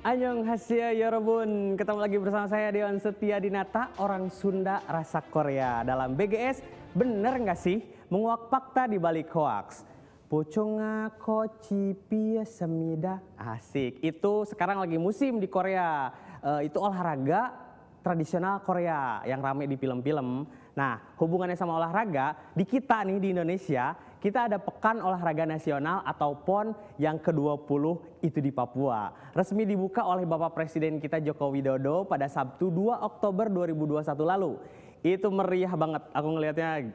Annyeonghaseyo yorobun, ketemu lagi bersama saya Dewan Setia Dinata, orang Sunda rasa Korea. Dalam BGS, bener nggak sih menguak fakta di balik hoaks? Poconga koci pia semida, asik. Itu sekarang lagi musim di Korea. Itu olahraga tradisional Korea yang rame di film-film. Nah, hubungannya sama olahraga, di kita nih di Indonesia, kita ada Pekan Olahraga Nasional atau PON yang ke-20 itu di Papua. Resmi dibuka oleh Bapak Presiden kita Joko Widodo pada Sabtu 2 Oktober 2021 lalu. Itu meriah banget, aku ngelihatnya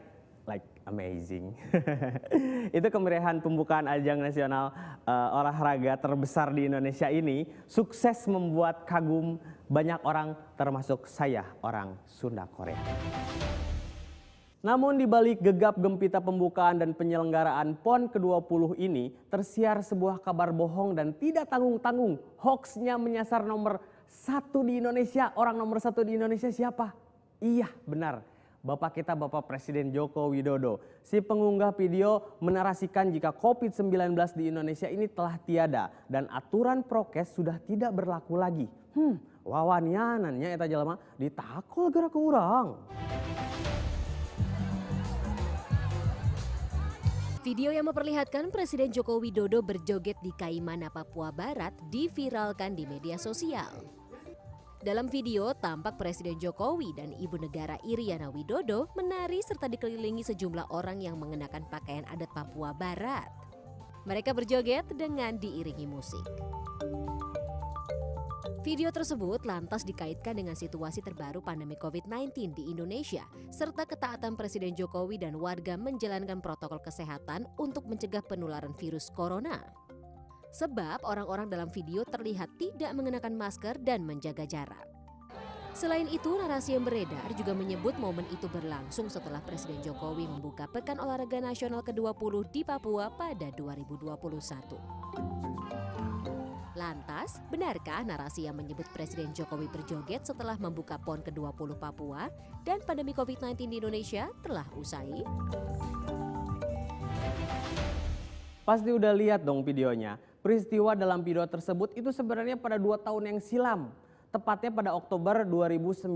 like amazing. Itu kemeriahan pembukaan ajang nasional olahraga terbesar di Indonesia ini sukses membuat kagum banyak orang termasuk saya orang Sunda Korea. Namun di balik gegap gempita pembukaan dan penyelenggaraan PON ke-20 ini tersiar sebuah kabar bohong dan tidak tanggung-tanggung. Hoaxnya menyasar nomor 1 di Indonesia. Orang nomor 1 di Indonesia siapa? Iya benar, Bapak kita Bapak Presiden Joko Widodo. Si pengunggah video menarasikan jika COVID-19 di Indonesia ini telah tiada dan aturan prokes sudah tidak berlaku lagi. Wawanianannya eta jalma ditakol gerak ke urang. Video yang memperlihatkan Presiden Joko Widodo berjoget di Kaimana, Papua Barat diviralkan di media sosial. Dalam video tampak Presiden Jokowi dan Ibu Negara Iriana Widodo menari serta dikelilingi sejumlah orang yang mengenakan pakaian adat Papua Barat. Mereka berjoget dengan diiringi musik. Video tersebut lantas dikaitkan dengan situasi terbaru pandemi COVID-19 di Indonesia serta ketaatan Presiden Jokowi dan warga menjalankan protokol kesehatan untuk mencegah penularan virus corona. Sebab orang-orang dalam video terlihat tidak mengenakan masker dan menjaga jarak. Selain itu, narasi yang beredar juga menyebut momen itu berlangsung setelah Presiden Jokowi membuka Pekan Olahraga Nasional ke-20 di Papua pada 2021. Lantas, benarkah narasi yang menyebut Presiden Jokowi berjoget setelah membuka PON ke-20 Papua dan pandemi COVID-19 di Indonesia telah usai? Pasti udah lihat dong videonya. Peristiwa dalam video tersebut itu sebenarnya pada 2 tahun yang silam. Tepatnya pada Oktober 2019.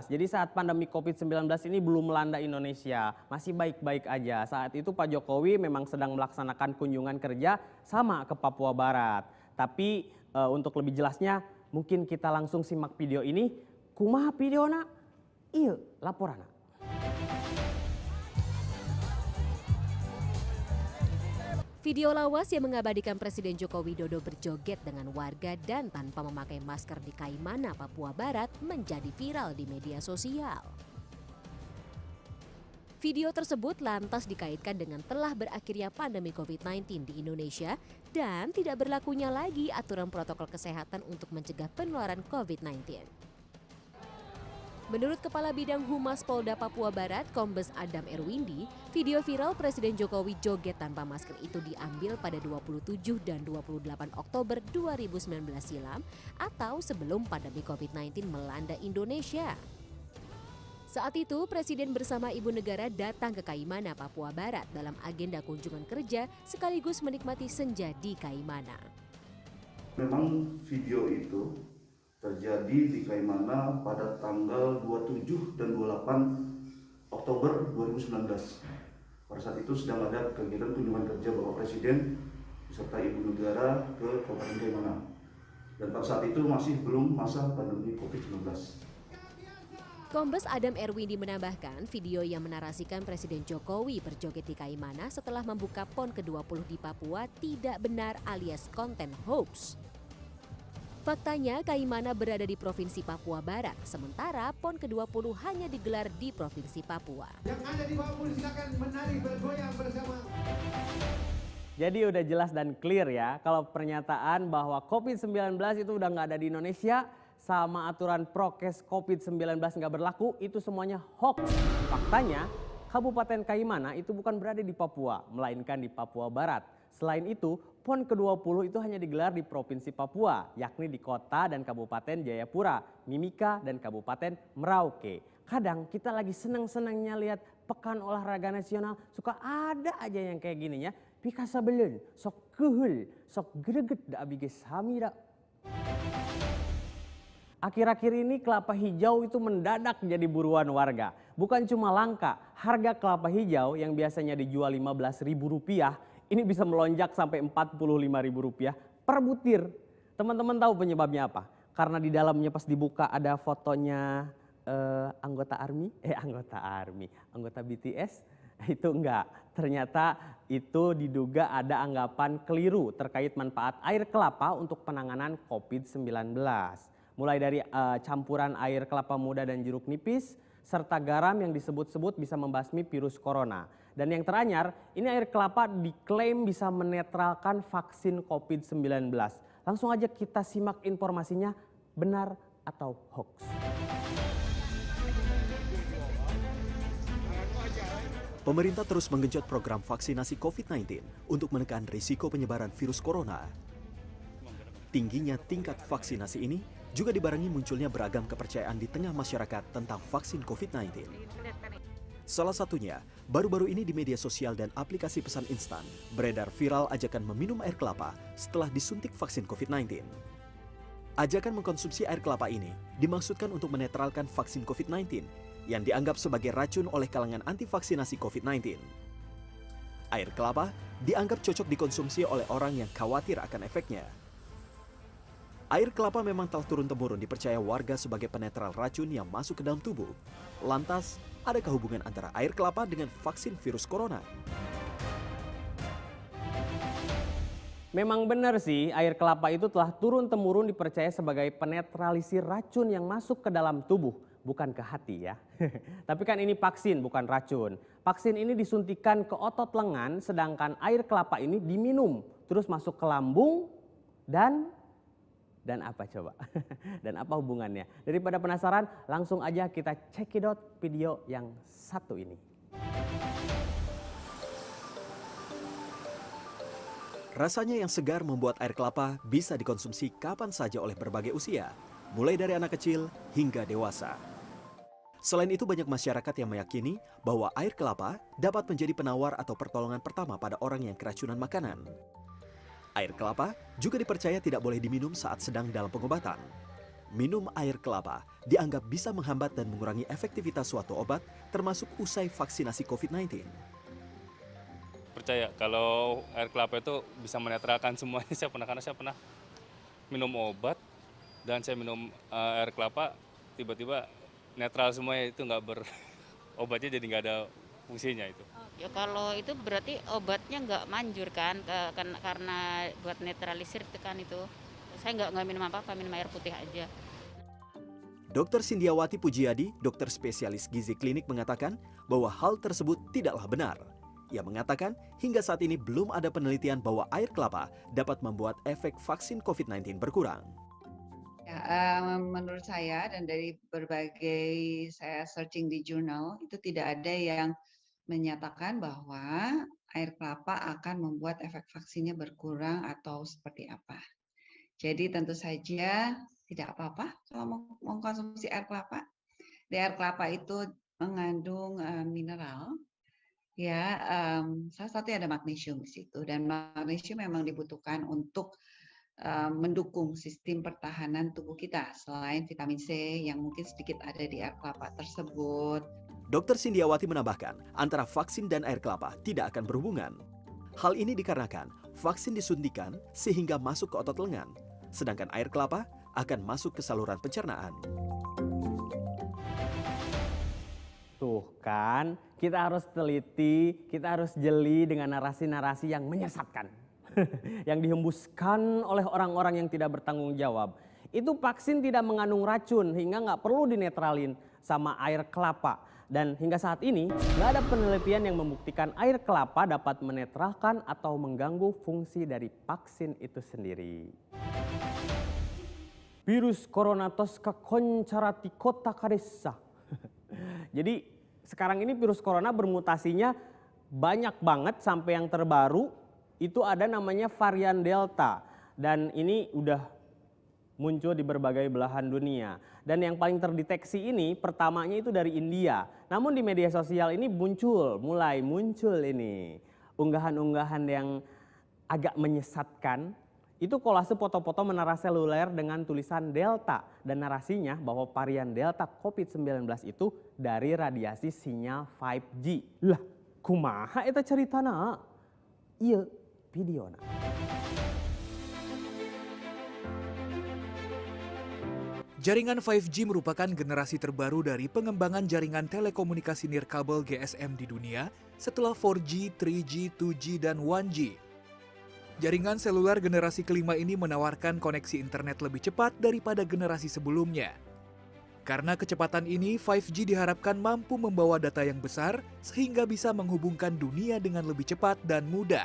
Jadi saat pandemi COVID-19 ini belum melanda Indonesia. Masih baik-baik aja. Saat itu Pak Jokowi memang sedang melaksanakan kunjungan kerja sama ke Papua Barat. Tapi untuk lebih jelasnya mungkin kita langsung simak video ini. Kumaha videona? Iya laporana. Video lawas yang mengabadikan Presiden Joko Widodo berjoget dengan warga dan tanpa memakai masker di Kaimana, Papua Barat menjadi viral di media sosial. Video tersebut lantas dikaitkan dengan telah berakhirnya pandemi COVID-19 di Indonesia dan tidak berlakunya lagi aturan protokol kesehatan untuk mencegah penularan COVID-19. Menurut Kepala Bidang Humas Polda Papua Barat, Kombes Adam Erwindi, video viral Presiden Jokowi joget tanpa masker itu diambil pada 27 dan 28 Oktober 2019 silam atau sebelum pandemi COVID-19 melanda Indonesia. Saat itu, Presiden bersama Ibu Negara datang ke Kaimana, Papua Barat dalam agenda kunjungan kerja sekaligus menikmati senja di Kaimana. Memang video itu terjadi di Kaimana pada tanggal 27 dan 28 Oktober 2019. Pada saat itu sedang ada kegiatan kunjungan kerja Bapak Presiden beserta Ibu Negara ke Kabupaten Kaimana. Dan pada saat itu masih belum masa pandemi COVID-19. Kombes Adam Erwindi menambahkan video yang menarasikan Presiden Jokowi berjoget di Kaimana setelah membuka PON ke-20 di Papua tidak benar alias konten hoax. Faktanya Kaimana berada di Provinsi Papua Barat, sementara PON ke-20 hanya digelar di Provinsi Papua. Yang ada di bawah pun silakan menari bergoyang bersama. Jadi udah jelas dan clear ya kalau pernyataan bahwa COVID-19 itu udah nggak ada di Indonesia sama aturan prokes COVID-19 nggak berlaku itu semuanya hoax. Faktanya Kabupaten Kaimana itu bukan berada di Papua melainkan di Papua Barat. Selain itu PON ke-20 itu hanya digelar di Provinsi Papua yakni di Kota dan Kabupaten Jayapura, Mimika dan Kabupaten Merauke. Kadang kita lagi senang-senangnya lihat Pekan Olahraga Nasional suka ada aja yang kayak gini ya. Pika sabelen, sok kehul, sok greget da abige samira. Akhir-akhir ini kelapa hijau itu mendadak jadi buruan warga. Bukan cuma langka, harga kelapa hijau yang biasanya dijual Rp15.000 ini bisa melonjak sampai Rp45.000 per butir. Teman-teman tahu penyebabnya apa? Karena di dalamnya pas dibuka ada fotonya anggota BTS. Itu enggak. Ternyata itu diduga ada anggapan keliru terkait manfaat air kelapa untuk penanganan COVID-19. Mulai dari campuran air kelapa muda dan jeruk nipis, serta garam yang disebut-sebut bisa membasmi virus corona. Dan yang teranyar, ini air kelapa diklaim bisa menetralkan vaksin COVID-19. Langsung aja kita simak informasinya, benar atau hoax. Pemerintah terus menggenjot program vaksinasi COVID-19 untuk menekan risiko penyebaran virus corona. Tingginya tingkat vaksinasi ini juga dibarengi munculnya beragam kepercayaan di tengah masyarakat tentang vaksin COVID-19. Salah satunya, baru-baru ini di media sosial dan aplikasi pesan instan, beredar viral ajakan meminum air kelapa setelah disuntik vaksin COVID-19. Ajakan mengkonsumsi air kelapa ini dimaksudkan untuk menetralkan vaksin COVID-19 yang dianggap sebagai racun oleh kalangan anti vaksinasi COVID-19. Air kelapa dianggap cocok dikonsumsi oleh orang yang khawatir akan efeknya. Air kelapa memang telah turun-temurun dipercaya warga sebagai penetral racun yang masuk ke dalam tubuh. Lantas, adakah hubungan antara air kelapa dengan vaksin virus corona? Memang benar sih, air kelapa itu telah turun-temurun dipercaya sebagai penetralisir racun yang masuk ke dalam tubuh, bukan ke hati ya. Tapi kan ini vaksin, bukan racun. Vaksin ini disuntikan ke otot lengan, sedangkan air kelapa ini diminum, terus masuk ke lambung dan apa coba? Dan apa hubungannya? Daripada penasaran, langsung aja kita cekidot video yang satu ini. Rasanya yang segar membuat air kelapa bisa dikonsumsi kapan saja oleh berbagai usia, mulai dari anak kecil hingga dewasa. Selain itu banyak masyarakat yang meyakini bahwa air kelapa dapat menjadi penawar atau pertolongan pertama pada orang yang keracunan makanan. Air kelapa juga dipercaya tidak boleh diminum saat sedang dalam pengobatan. Minum air kelapa dianggap bisa menghambat dan mengurangi efektivitas suatu obat termasuk usai vaksinasi COVID-19. Percaya kalau air kelapa itu bisa menetralkan semuanya. Karena saya pernah minum obat dan saya minum air kelapa, tiba-tiba netral semuanya, itu obatnya jadi nggak ada fungsinya itu. Ya kalau itu berarti obatnya nggak manjur kan, karena buat netralisir itu kan itu. Saya nggak minum apa-apa, minum air putih aja. Dr. Sindiawati Pujiadi, dokter spesialis gizi klinik mengatakan bahwa hal tersebut tidaklah benar. Ia mengatakan hingga saat ini belum ada penelitian bahwa air kelapa dapat membuat efek vaksin COVID-19 berkurang. Ya, menurut saya dan dari berbagai saya searching di jurnal itu tidak ada yang menyatakan bahwa air kelapa akan membuat efek vaksinnya berkurang atau seperti apa. Jadi tentu saja tidak apa-apa kalau mengkonsumsi air kelapa. Di air kelapa itu mengandung mineral, ya salah satunya ada magnesium di situ, dan magnesium memang dibutuhkan untuk mendukung sistem pertahanan tubuh kita selain vitamin C yang mungkin sedikit ada di air kelapa tersebut. Dr. Sindiawati menambahkan, antara vaksin dan air kelapa tidak akan berhubungan. Hal ini dikarenakan vaksin disuntikan sehingga masuk ke otot lengan, sedangkan air kelapa akan masuk ke saluran pencernaan. Tuh kan, kita harus teliti, kita harus jeli dengan narasi-narasi yang menyesatkan. Yang dihembuskan oleh orang-orang yang tidak bertanggung jawab. Itu vaksin tidak mengandung racun hingga nggak perlu dinetralin sama air kelapa. Dan hingga saat ini nggak ada penelitian yang membuktikan air kelapa dapat menetralkan atau mengganggu fungsi dari vaksin itu sendiri. Virus corona tosca koncarati kota kadesa. Jadi sekarang ini virus corona bermutasinya banyak banget sampai yang terbaru itu ada namanya varian Delta. Dan ini udah muncul di berbagai belahan dunia. Dan yang paling terdeteksi ini pertamanya itu dari India. Namun di media sosial ini mulai muncul ini unggahan-unggahan yang agak menyesatkan Itu kolase foto-foto menara seluler dengan tulisan Delta dan narasinya bahwa varian Delta COVID-19 itu dari radiasi sinyal 5G. Lah, kumaha eta ceritana? Ieu videona. Jaringan 5G merupakan generasi terbaru dari pengembangan jaringan telekomunikasi nirkabel GSM di dunia setelah 4G, 3G, 2G, dan 1G. Jaringan seluler generasi kelima ini menawarkan koneksi internet lebih cepat daripada generasi sebelumnya. Karena kecepatan ini, 5G diharapkan mampu membawa data yang besar sehingga bisa menghubungkan dunia dengan lebih cepat dan mudah.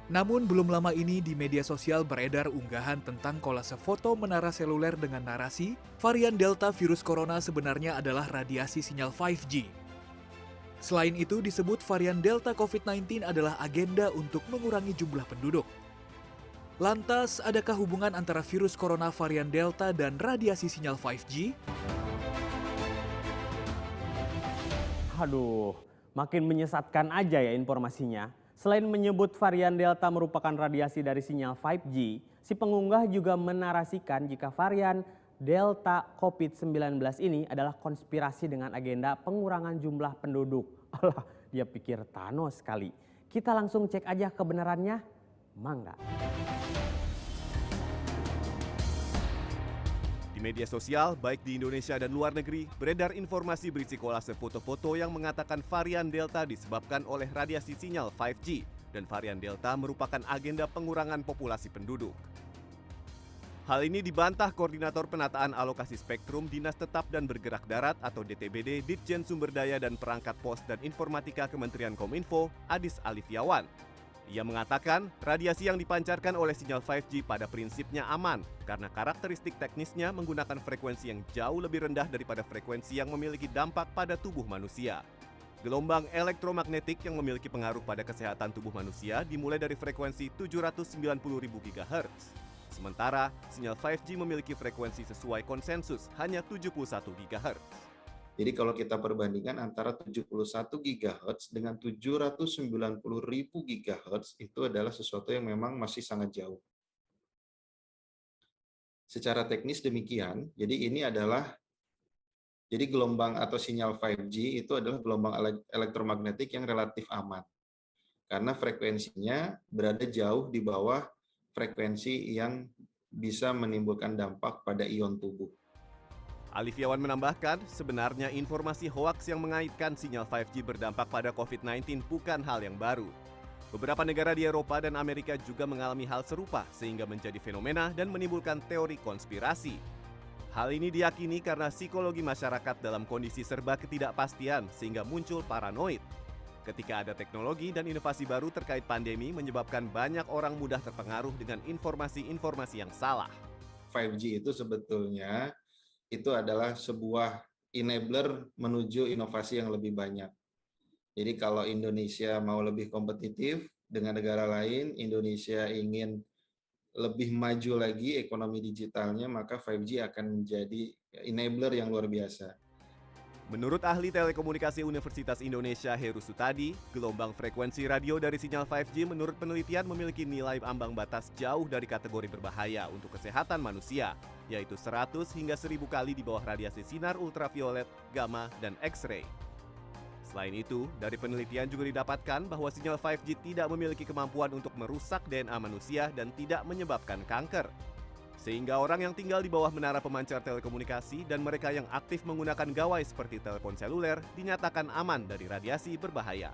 Namun belum lama ini di media sosial beredar unggahan tentang kolase foto menara seluler dengan narasi varian Delta virus corona sebenarnya adalah radiasi sinyal 5G. Selain itu disebut varian Delta COVID-19 adalah agenda untuk mengurangi jumlah penduduk. Lantas, adakah hubungan antara virus corona varian Delta dan radiasi sinyal 5G? Aduh, makin menyesatkan aja ya informasinya. Selain menyebut varian Delta merupakan radiasi dari sinyal 5G, si pengunggah juga menarasikan jika varian Delta COVID-19 ini adalah konspirasi dengan agenda pengurangan jumlah penduduk. Alah, dia pikir Thanos sekali. Kita langsung cek aja kebenarannya. Mangga. Di media sosial, baik di Indonesia dan luar negeri, beredar informasi berisi kolase foto-foto yang mengatakan varian Delta disebabkan oleh radiasi sinyal 5G dan varian Delta merupakan agenda pengurangan populasi penduduk. Hal ini dibantah Koordinator Penataan Alokasi Spektrum Dinas Tetap dan Bergerak Darat atau DTBD Ditjen Sumberdaya dan Perangkat Pos dan Informatika Kementerian Kominfo, Adis Alifiawan. Ia mengatakan radiasi yang dipancarkan oleh sinyal 5G pada prinsipnya aman karena karakteristik teknisnya menggunakan frekuensi yang jauh lebih rendah daripada frekuensi yang memiliki dampak pada tubuh manusia. Gelombang elektromagnetik yang memiliki pengaruh pada kesehatan tubuh manusia dimulai dari frekuensi 790.000 GHz. Sementara sinyal 5G memiliki frekuensi sesuai konsensus hanya 71 GHz. Jadi kalau kita perbandingkan antara 71 GHz dengan 790.000 GHz itu adalah sesuatu yang memang masih sangat jauh. Secara teknis demikian, jadi gelombang atau sinyal 5G itu adalah gelombang elektromagnetik yang relatif aman. Karena frekuensinya berada jauh di bawah frekuensi yang bisa menimbulkan dampak pada ion tubuh. Alifiawan menambahkan, sebenarnya informasi hoaks yang mengaitkan sinyal 5G berdampak pada COVID-19 bukan hal yang baru. Beberapa negara di Eropa dan Amerika juga mengalami hal serupa sehingga menjadi fenomena dan menimbulkan teori konspirasi. Hal ini diyakini karena psikologi masyarakat dalam kondisi serba ketidakpastian sehingga muncul paranoid. Ketika ada teknologi dan inovasi baru terkait pandemi menyebabkan banyak orang mudah terpengaruh dengan informasi-informasi yang salah. 5G itu sebetulnya itu adalah sebuah enabler menuju inovasi yang lebih banyak. Jadi kalau Indonesia mau lebih kompetitif dengan negara lain, Indonesia ingin lebih maju lagi ekonomi digitalnya, maka 5G akan menjadi enabler yang luar biasa. Menurut ahli telekomunikasi Universitas Indonesia Heru Sutadi, gelombang frekuensi radio dari sinyal 5G menurut penelitian memiliki nilai ambang batas jauh dari kategori berbahaya untuk kesehatan manusia, yaitu 100 hingga 1000 kali di bawah radiasi sinar ultraviolet, gamma, dan X-ray. Selain itu, dari penelitian juga didapatkan bahwa sinyal 5G tidak memiliki kemampuan untuk merusak DNA manusia dan tidak menyebabkan kanker. Sehingga orang yang tinggal di bawah menara pemancar telekomunikasi dan mereka yang aktif menggunakan gawai seperti telepon seluler dinyatakan aman dari radiasi berbahaya.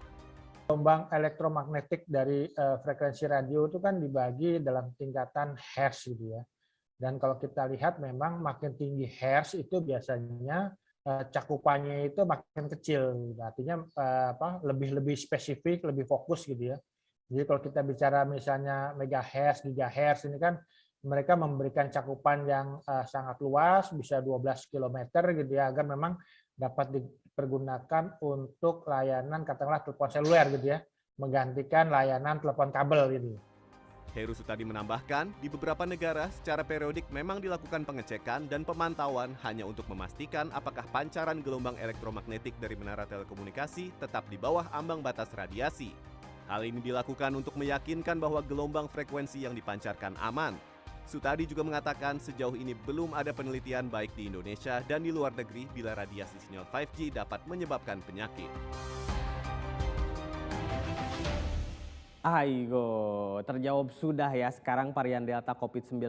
Gelombang elektromagnetik dari frekuensi radio itu kan dibagi dalam tingkatan hertz gitu ya. Dan kalau kita lihat memang makin tinggi hertz itu biasanya cakupannya itu makin kecil. Artinya lebih spesifik, lebih fokus gitu ya. Jadi kalau kita bicara misalnya megahertz, gigahertz ini kan mereka memberikan cakupan yang sangat luas, bisa 12 km gitu ya, agar memang dapat dipergunakan untuk layanan katakanlah telepon seluler gitu ya, menggantikan layanan telepon kabel gitu. Heru Sutadi menambahkan, di beberapa negara secara periodik memang dilakukan pengecekan dan pemantauan hanya untuk memastikan apakah pancaran gelombang elektromagnetik dari menara telekomunikasi tetap di bawah ambang batas radiasi. Hal ini dilakukan untuk meyakinkan bahwa gelombang frekuensi yang dipancarkan aman. Sutadi juga mengatakan sejauh ini belum ada penelitian baik di Indonesia dan di luar negeri bila radiasi sinyal 5G dapat menyebabkan penyakit. Aigo, terjawab sudah ya sekarang varian Delta COVID-19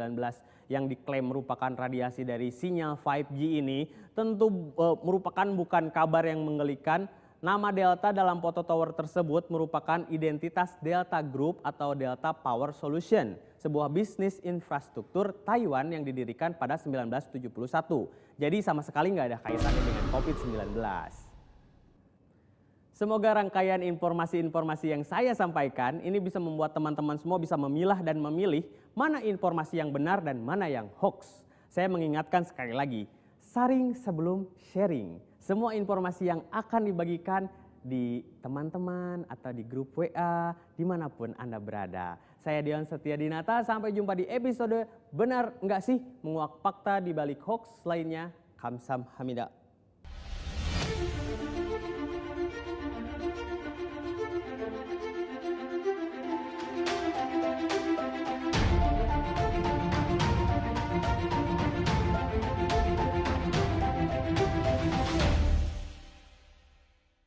yang diklaim merupakan radiasi dari sinyal 5G ini tentu merupakan bukan kabar yang menggelikan. Nama Delta dalam foto tower tersebut merupakan identitas Delta Group atau Delta Power Solution, sebuah bisnis infrastruktur Taiwan yang didirikan pada 1971. Jadi sama sekali nggak ada kaitannya dengan COVID-19. Semoga rangkaian informasi-informasi yang saya sampaikan ini bisa membuat teman-teman semua bisa memilah dan memilih mana informasi yang benar dan mana yang hoax. Saya mengingatkan sekali lagi, saring sebelum sharing. Semua informasi yang akan dibagikan di teman-teman atau di grup WA dimanapun Anda berada. Saya Dion Setiadinata, sampai jumpa di episode Benar Enggak Sih Menguak Fakta di Balik Hoax lainnya. Kamsahamnida.